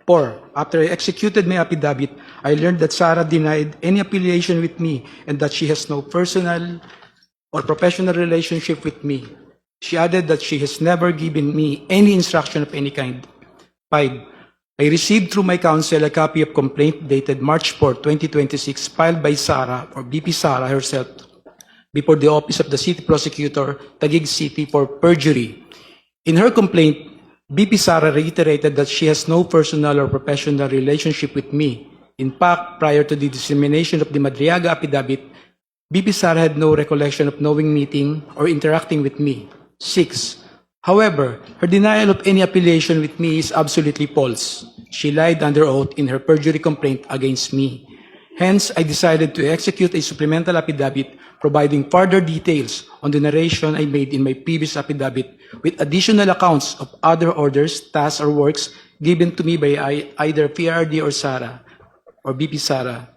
4. After I executed my affidavit, I learned that Sarah denied any affiliation with me and that she has no personal or professional relationship with me. She added that she has never given me any instruction of any kind. 5. I received through my counsel a copy of complaint dated March 4, 2026, filed by Sarah or BP Sarah herself before the Office of the City Prosecutor, Taguig City, for perjury. In her complaint, BP Sarah reiterated that she has no personal or professional relationship with me. In fact, prior to the dissemination of the Madriaga affidavit, BP Sarah had no recollection of knowing, meeting, or interacting with me. 6. However, her denial of any affiliation with me is absolutely false. She lied under oath in her perjury complaint against me. Hence, I decided to execute a supplemental affidavit providing further details on the narration I made in my previous affidavit with additional accounts of other orders, tasks, or works given to me by either PRD or Sarah, or BP Sarah.